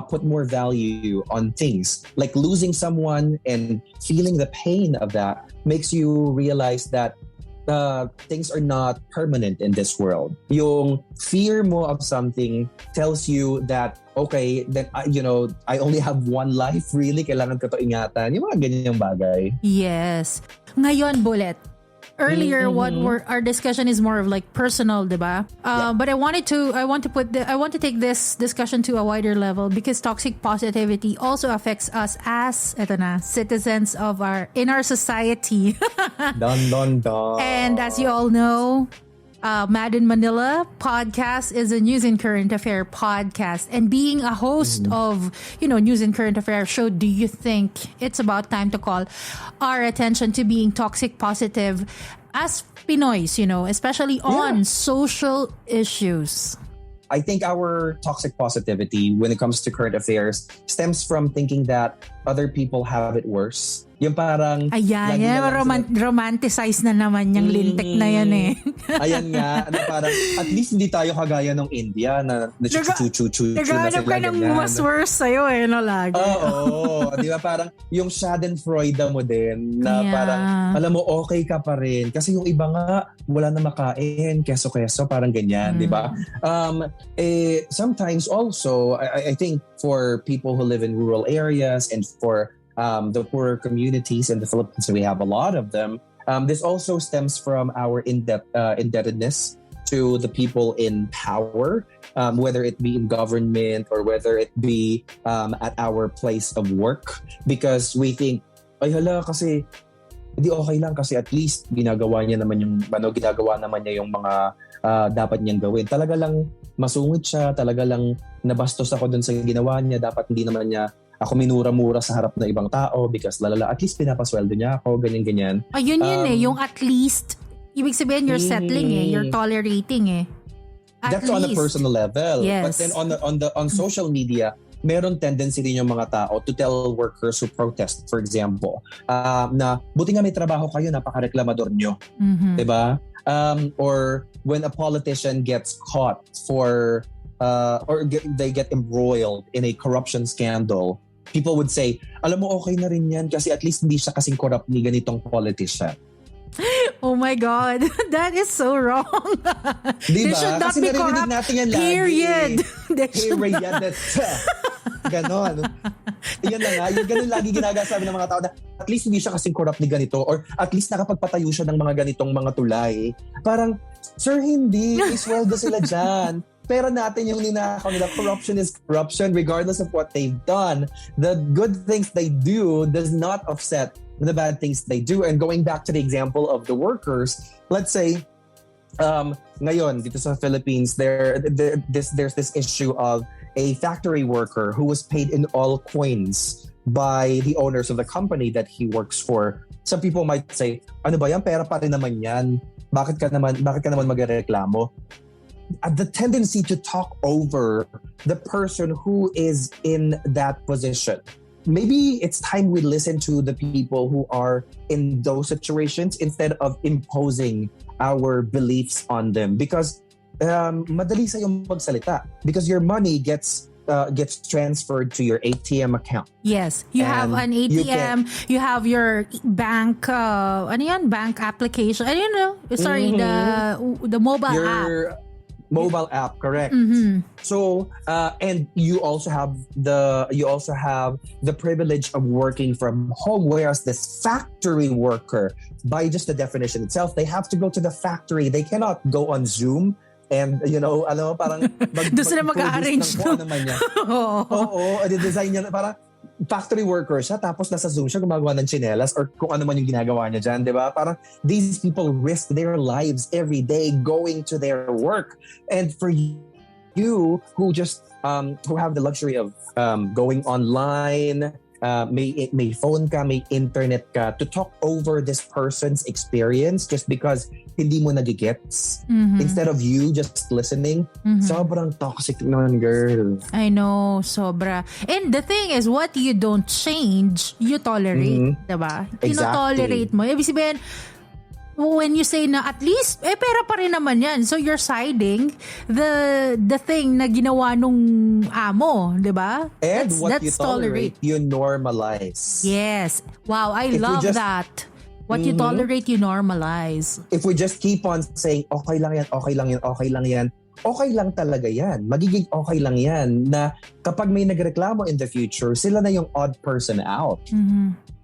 put more value on things. Like losing someone and feeling the pain of that makes you realize that things are not permanent in this world. Yung fear mo of something tells you that, okay, then I only have one life, really? Kailangan ko to ingatan. Yung mga ganyang bagay. Yes. Ngayon, Bullet. Earlier, our discussion is more of like personal, diba? But I want to take this discussion to a wider level because toxic positivity also affects us as citizens in our society. Dun dun dun. And as you all know, Mad in Manila podcast is a news and current affair podcast. And being a host of, news and current affair show, do you think it's about time to call our attention to being toxic positive as Pinoys, especially on social issues? I think our toxic positivity when it comes to current affairs stems from thinking that other people have it worse. Yung parang... Ayan, romanticize na naman yung lintik na yan eh. Ayan nga, parang at least hindi tayo kagaya ng India na chuchu-chuchu na sila. Naghanap ka ng mas worse sa'yo eh, lagi. Oo, di ba parang yung schadenfreude mo din na parang alam mo okay ka pa rin kasi yung iba nga wala na makain, keso-keso, parang ganyan, di ba? Sometimes also, I think for people who live in rural areas and for the poorer communities in the Philippines, we have a lot of them. This also stems from our indebtedness to the people in power, whether it be in government or whether it be at our place of work, because we think, ay hala, kasi hindi okay lang kasi at least ginagawa niya naman yung mga dapat niyang gawin. Talaga lang masungit siya, talaga lang nabastos ako dun sa ginawa niya, dapat hindi naman niya ako minura-mura sa harap ng ibang tao because at least pinapasweldo niya ako, ganyan-ganyan. Ayun yung at least, ibig sabihin you're settling you're tolerating That's on a personal level. Yes. But then on social media, meron tendency din yung mga tao to tell workers who protest, for example, na buti nga may trabaho kayo, napaka-reklamador nyo. Diba? Or when a politician gets caught or they get embroiled in a corruption scandal, people would say, alam mo okay na rin yan kasi at least hindi siya kasing corrupt ni ganitong politician. Oh my God, that is so wrong. Diba? They should not kasi be corrupt, natin yan lagi. Period. Period. Ganon. Yan na nga, yung ganon lagi ginagasabi ng mga tao na at least hindi siya kasing corrupt ni ganito or at least nakapagpatayo siya ng mga ganitong mga tulay. Parang, sir, hindi. Isweldo sila dyan. Pero natin yung ninakaw nila, corruption is corruption regardless of what they've done. The good things they do does not offset the bad things they do. And going back to the example of the workers, let's say, ngayon, dito sa Philippines, there's this issue of a factory worker who was paid in all coins by the owners of the company that he works for. Some people might say, ano ba yan? Pera pa rin naman yan. Bakit ka naman magreklamo? The tendency to talk over the person who is in that position. Maybe it's time we listen to the people who are in those situations instead of imposing our beliefs on them, because madali sa'yo magsalita because your money gets transferred to your ATM account. Yes, you have an ATM, you have your bank bank application. I don't know. Sorry, the mobile app. Mobile app, correct. So and you also have the privilege of working from home, whereas this factory worker, by just the definition itself, they have to go to the factory. They cannot go on Zoom and alam mo parang doon sila mag-arrange ng kung ano man niya. Oo, design niya parang factory worker siya tapos nasa Zoom siya gumagawa ng tsinelas or kung ano man yung ginagawa niya dyan, di ba? Parang these people risk their lives every day going to their work. And for you who just who have the luxury of going online may phone ka, may internet ka to talk over this person's experience just because hindi mo nagigets. Instead of you just listening. Sobrang toxic naman, girl. I know, sobra. And the thing is, what you don't change, you tolerate, diba? Tino-tolerate mo. Ibig sabihin, when you say na at least, pera pa rin naman yan. So you're siding the thing na ginawa nung amo, diba? And what you tolerate, you normalize. Yes. Wow, I love that. What you tolerate, you normalize. If we just keep on saying, okay lang yan, okay lang yan, okay lang yan, okay lang talaga yan. Magiging okay lang yan na kapag may nagreklamo in the future, sila na yung odd person out.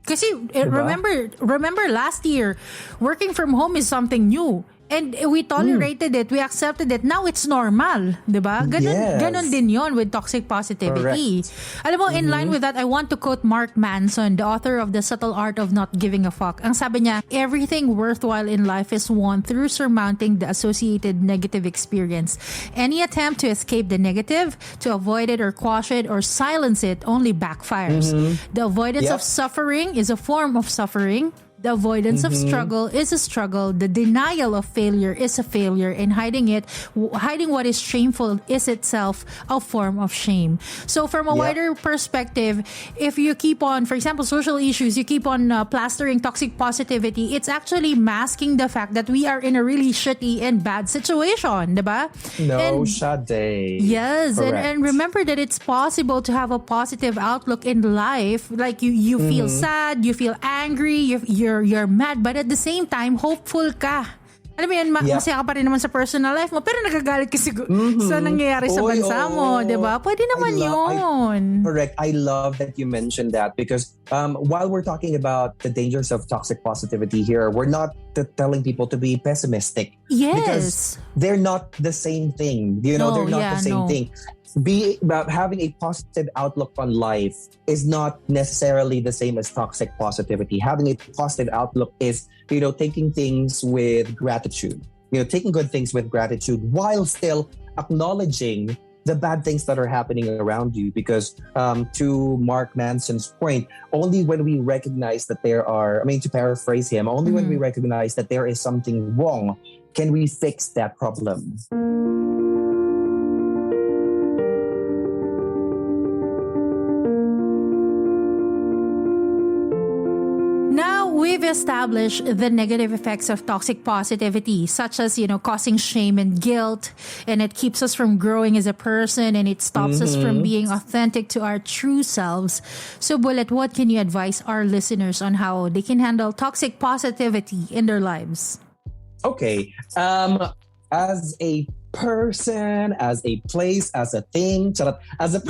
Kasi remember last year, working from home is something new. And we tolerated it, we accepted it. Now it's normal, diba? Ganon din yon with toxic positivity. Correct. Alam mo, in line with that, I want to quote Mark Manson, the author of The Subtle Art of Not Giving a Fuck. Ang sabi niya, everything worthwhile in life is won through surmounting the associated negative experience. Any attempt to escape the negative, to avoid it or quash it or silence it only backfires. The avoidance of suffering is a form of suffering. The avoidance of struggle is a struggle. The denial of failure is a failure. And hiding what is shameful is itself a form of shame. So from a wider perspective, if you keep on, for example, social issues, you keep on plastering toxic positivity, it's actually masking the fact that we are in a really shitty and bad situation, diba? No, Sade. Yes, and remember that it's possible to have a positive outlook in life. Like you feel sad, you feel angry, you're mad, but at the same time, hopeful ka. Alam mo yan, masaya ka pa rin naman sa personal life mo, pero nagagalit ka sa nangyayari sa bansa mo, diba? Pwede naman yun. Correct. I love that you mentioned that because while we're talking about the dangers of toxic positivity here, we're not telling people to be pessimistic. Yes. Because they're not the same thing. They're not the same thing. Having a positive outlook on life is not necessarily the same as toxic positivity. Having a positive outlook is, taking things with gratitude. Taking good things with gratitude while still acknowledging the bad things that are happening around you. Because to Mark Manson's point, only when we recognize that to paraphrase him, only when we recognize that there is something wrong can we fix that problem. We've established the negative effects of toxic positivity, such as, causing shame and guilt, and it keeps us from growing as a person, and it stops us from being authentic to our true selves. So, Bullet, what can you advise our listeners on how they can handle toxic positivity in their lives? Okay. As a person, as a place, as a thing, as a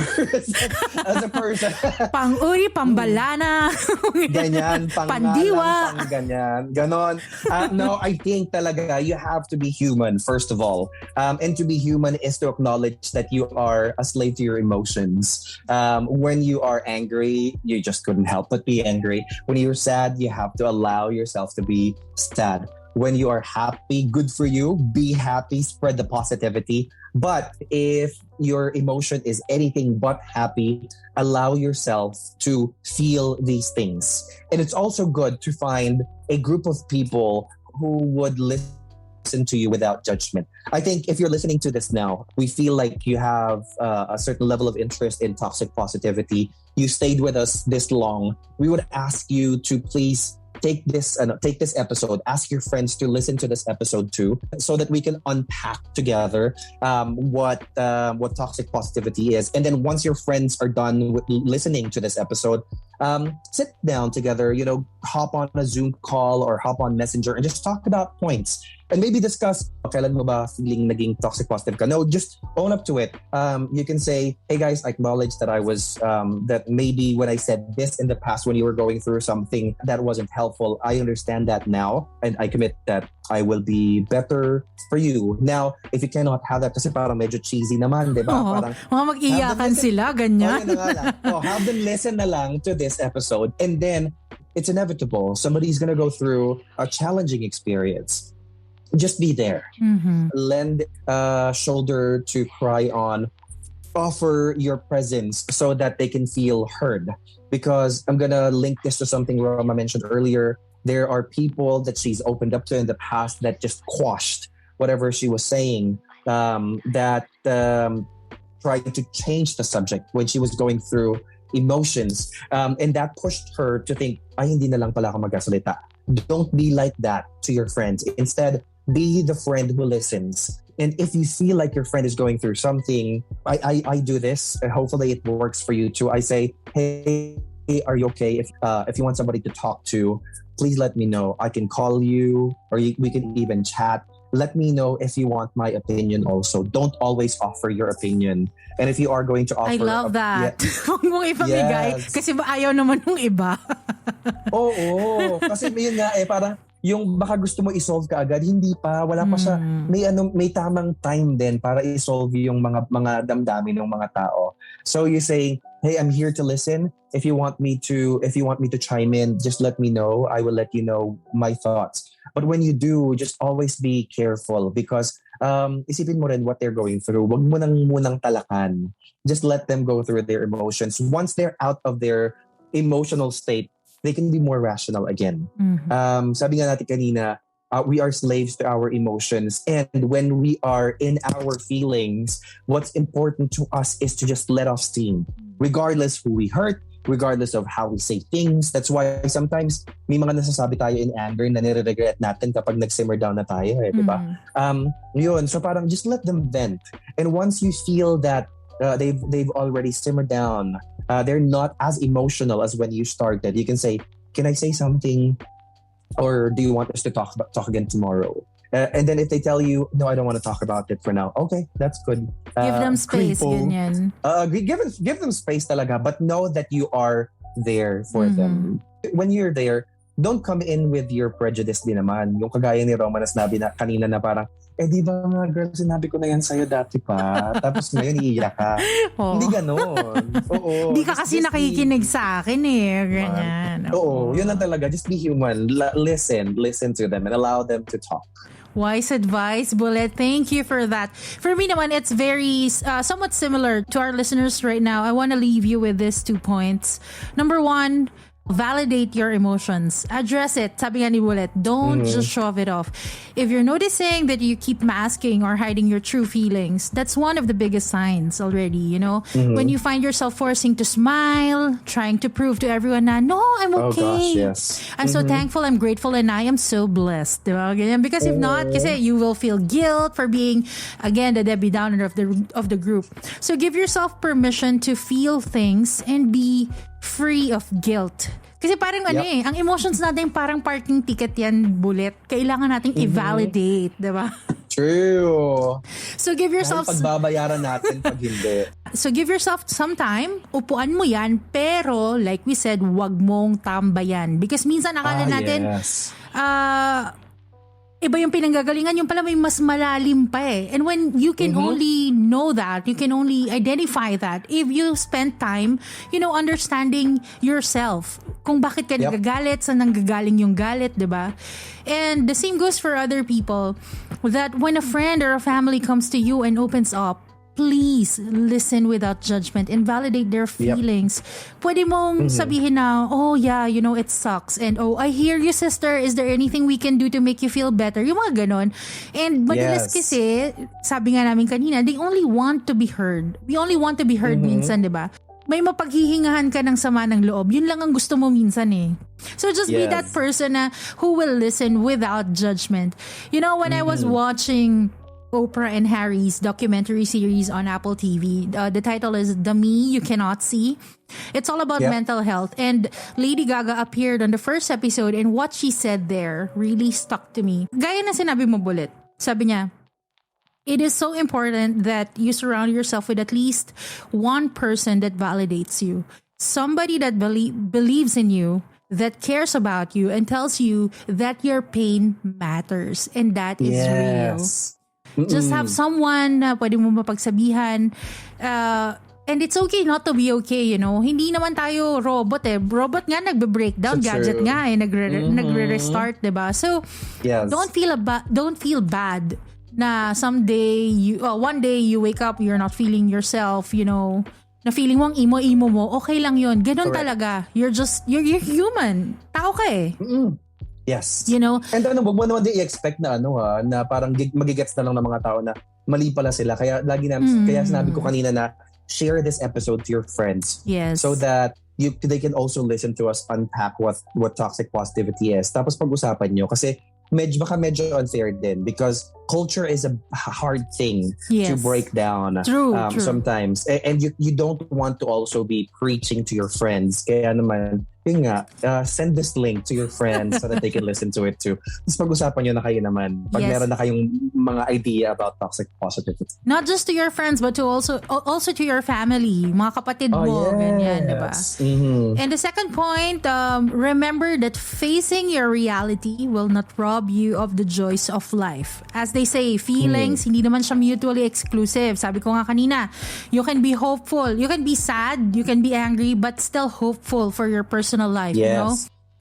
person. Pang-uri, pambalana. Ganyan, pandiwa. Ganyan, ganon. No, I think talaga you have to be human, first of all. And to be human is to acknowledge that you are a slave to your emotions. When you are angry, you just couldn't help but be angry. When you're sad, you have to allow yourself to be sad. When you are happy, good for you. Be happy, spread the positivity. But if your emotion is anything but happy, allow yourself to feel these things. And it's also good to find a group of people who would listen to you without judgment. I think if you're listening to this now, we feel like you have a certain level of interest in toxic positivity. You stayed with us this long. We would ask you to please take this episode, ask your friends to listen to this episode too, so that we can unpack together what toxic positivity is. And then once your friends are done with listening to this episode, sit down together, hop on a Zoom call or hop on Messenger and just talk about points. And maybe discuss, kailan mo ba feeling naging toxic positive ka? No, just own up to it. You can say, hey guys, I acknowledge that I was, that maybe when I said this in the past when you were going through something that wasn't helpful, I understand that now. And I commit that I will be better for you. Now, if you cannot have that, kasi parang medyo cheesy naman, di ba? Parang, mag-iyakan sila, ganyan. Have them listen na lang to this episode. And then, it's inevitable. Somebody's gonna go through a challenging experience. Just be there. Lend a shoulder to cry on. offer your presence so that they can feel heard. Because I'm gonna link this to something Roma mentioned earlier. There are people that she's opened up to in the past that just quashed whatever she was saying, that tried to change the subject when she was going through emotions. And that pushed her to think, ay, hindi na lang pala ako magkasalita. Don't be like that to your friends. Instead, be the friend who listens. And if you feel like your friend is going through something, I do this, and hopefully it works for you too. I say, hey, are you okay? If you want somebody to talk to, please let me know. I can call you, or we can even chat. Let me know if you want my opinion also. Don't always offer your opinion. And if you are going to offer... I love that. Huwag mong ipamigay. Yes. Kasi ayaw naman ng iba. Oo. Kasi yun nga parang yung baka gusto mo i-solve ka agad, hindi pa, wala pa siya. May tamang time din para i-solve yung mga damdamin ng mga tao. So you say, hey, I'm here to listen. If you want me to chime in, just let me know. I will let you know my thoughts. But when you do, just always be careful, because isipin mo rin what they're going through. Wag mo nang munang talakan. Just let them go through their emotions. Once they're out of their emotional state, they can be more rational again. Sabi nga natin kanina, we are slaves to our emotions. And when we are in our feelings, what's important to us is to just let off steam. Regardless who we hurt, regardless of how we say things. That's why sometimes may mga nasasabi tayo in anger na nire-regret natin kapag nag-simmer down na tayo, di ba? Yun, so parang just let them vent. And once you feel that they've already simmered down, they're not as emotional as when you started, you can say, can I say something? Or do you want us to talk again tomorrow? And then if they tell you, no, I don't want to talk about it for now. Okay, that's good. Give them space, ganyan. Give them space talaga, but know that you are there for them. When you're there, don't come in with your prejudice din naman. Yung kagaya ni Roma na sinabi na kanina na parang, di ba nga girl, sinabi ko na yan sa'yo dati pa. Tapos ngayon iiyak ka. Hindi ganon. Oo. Hindi ka kasi nakikinig sa akin ganyan. Oo, yun lang talaga. Just be human. Listen to them and allow them to talk. Wise advice, Bullet. Thank you for that. For me naman, it's very somewhat similar to our listeners right now. I want to leave you with these 2 points. Number 1, validate your emotions. Address it. Sabi nga ni Bullet, don't just shove it off. If you're noticing that you keep masking or hiding your true feelings, that's one of the biggest signs already, you know? When you find yourself forcing to smile, trying to prove to everyone na, no, I'm okay. Oh gosh, yes. I'm so thankful, I'm grateful, and I am so blessed. Diba? Because if not, kasi you will feel guilt for being, again, the Debbie Downer of the group. So give yourself permission to feel things and be free of guilt. Kasi parang ang emotions natin parang parking ticket yan, Bullet. Kailangan nating i-validate, diba? True. So give yourself... Dahil pagbabayaran natin pag hindi. So give yourself some time, upuan mo yan, pero like we said, wag mong tambayan. Because minsan akala natin, iba yung pinanggagalingan, yung pala may mas malalim pa eh. And when you can only know that, you can only identify that if you spend time, understanding yourself. Kung bakit ka nagagalit, saan nanggagaling yung galit, diba? And the same goes for other people, that when a friend or a family comes to you and opens up, please listen without judgment and validate their feelings. Pwede mong sabihin na, oh yeah, it sucks. And oh, I hear you, sister. Is there anything we can do to make you feel better? Yung mga ganon. And madalas kasi, sabi nga namin kanina, they only want to be heard. We only want to be heard minsan, diba? May mapaghihingahan ka ng sama ng loob. Yun lang ang gusto mo minsan eh. So just be that person who will listen without judgment. When I was watching Oprah and Harry's documentary series on Apple TV. The title is The Me You Cannot See. It's all about mental health. And Lady Gaga appeared on the first episode, and what she said there really stuck to me. Gaya na sinabi mo, Bullet. Sabi niya, it is so important that you surround yourself with at least one person that validates you. Somebody that believes in you, that cares about you, and tells you that your pain matters. And that is real. Just have someone na pwede mo mapagsabihan. And it's okay not to be okay, Hindi naman tayo robot eh. Robot nga nagbe-breakdown, so gadget nga eh nagre-restart, 'di ba? So don't feel bad na someday, one day you wake up, you're not feeling yourself, na feeling mo ang imo-imo mo, okay lang yun. Ganon talaga. You're human. Tao ka eh. Mm-mm. Yes. You know? And wag mo naman i-expect na na parang magigets na lang ng mga tao na mali pala sila. Kaya kaya sinabi ko kanina na share this episode to your friends. Yes. So that they can also listen to us unpack what toxic positivity is. Tapos pag-usapan nyo kasi medyo unfair din because culture is a hard thing to break down. True. Sometimes. And you don't want to also be preaching to your friends. Kaya naman, send this link to your friends so that they can listen to it too. Tapos pag-usapan nyo na kayo naman pag meron na kayong mga idea about toxic positivity. Not just to your friends but to also to your family, mga kapatid mo, ganyan, diba? Mm-hmm. And the second point, remember that facing your reality will not rob you of the joys of life. As they say, feelings, hindi naman siya mutually exclusive. Sabi ko nga kanina, you can be hopeful, you can be sad, you can be angry, but still hopeful for your personal life,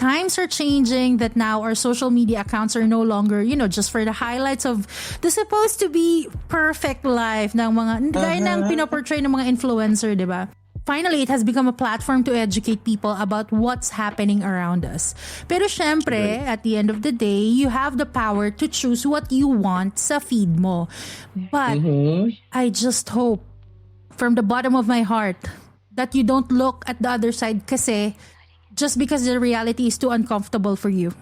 Times are changing that now our social media accounts are no longer, just for the highlights of the supposed to be perfect life ng mga, gaya ng pinoportray ng mga influencer, diba? Finally, it has become a platform to educate people about what's happening around us. Pero syempre, at the end of the day, you have the power to choose what you want sa feed mo. But I just hope from the bottom of my heart that you don't look at the other side kasi just because the reality is too uncomfortable for you.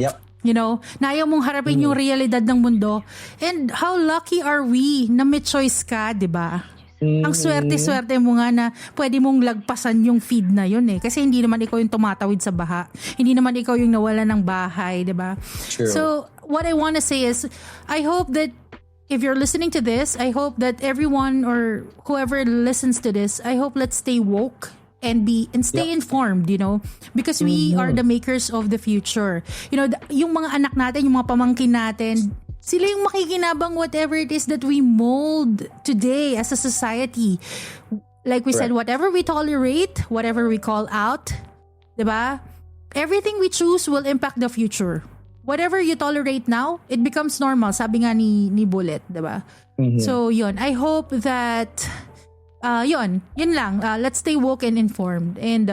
Yep. Na ayaw mong harapin yung realidad ng mundo. And how lucky are we na may choice ka, di ba? Ang swerte-swerte mo nga na pwede mong lagpasan yung feed na yun eh. Kasi hindi naman ikaw yung tumatawid sa baha. Hindi naman ikaw yung nawala ng bahay, di ba? True. So, what I want to say is, I hope that if you're listening to this, I hope that everyone or whoever listens to this, I hope let's stay woke and stay informed, because we are the makers of the future. Yung mga anak natin, yung mga pamangkin natin, sila yung makikinabang whatever it is that we mold today as a society. Like we said, whatever we tolerate, whatever we call out, diba? Everything we choose will impact the future. Whatever you tolerate now, it becomes normal. Sabi nga ni Bullet, diba? So, yun. I hope that yun lang. Let's stay woke and informed, and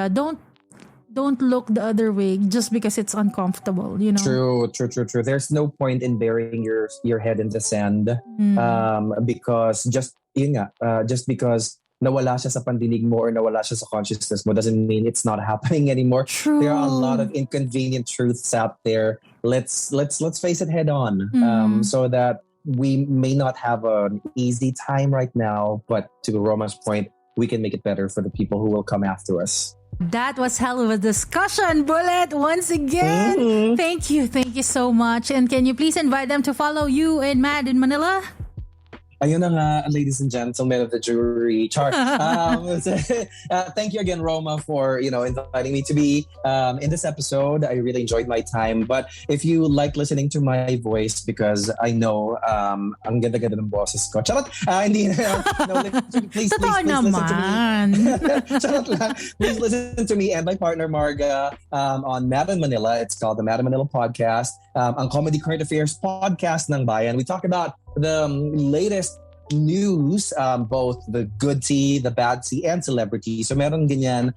don't look the other way just because it's uncomfortable. True. There's no point in burying your head in the sand, because just because nawala siya sa pandinig mo or nawala siya sa consciousness mo doesn't mean it's not happening anymore. True. There are a lot of inconvenient truths out there. Let's face it head on, so that we may not have an easy time right now, but to Roma's point, we can make it better for the people who will come after us. That was hell of a discussion, Bullet, once again. Thank you so much. And can you please invite them to follow you and Mad in Manila? Ayun na nga, ladies and gentlemen of the jury. Thank you again, Roma, for inviting me to be in this episode. I really enjoyed my time. But if you like listening to my voice, because I know ang ganda-ganda ng boses ko. Charot! Hindi na. No, please listen to me. Charot lang. Please listen to me and my partner, Marga, on Mad in Manila. It's called the Mad in Manila Podcast. Ang Comedy Current Affairs podcast ng Bayan. We talk about the latest news, both the good tea, the bad tea, and celebrity. So meron ganyan.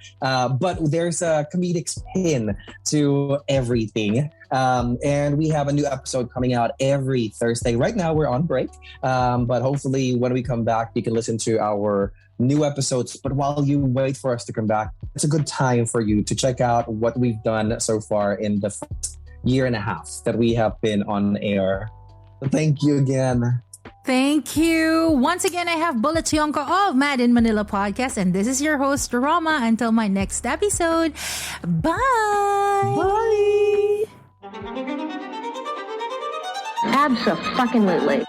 But there's a comedic spin to everything. And we have a new episode coming out every Thursday. Right now we're on break. But hopefully when we come back, you can listen to our new episodes. But while you wait for us to come back, it's a good time for you to check out what we've done so far in the first year and a half that we have been on air. So thank you again. Thank you. Once again, I have Bullet Siongco of Mad in Manila Podcast, and this is your host, Roma. Until my next episode, bye! Bye! Abso-fucking-lutely.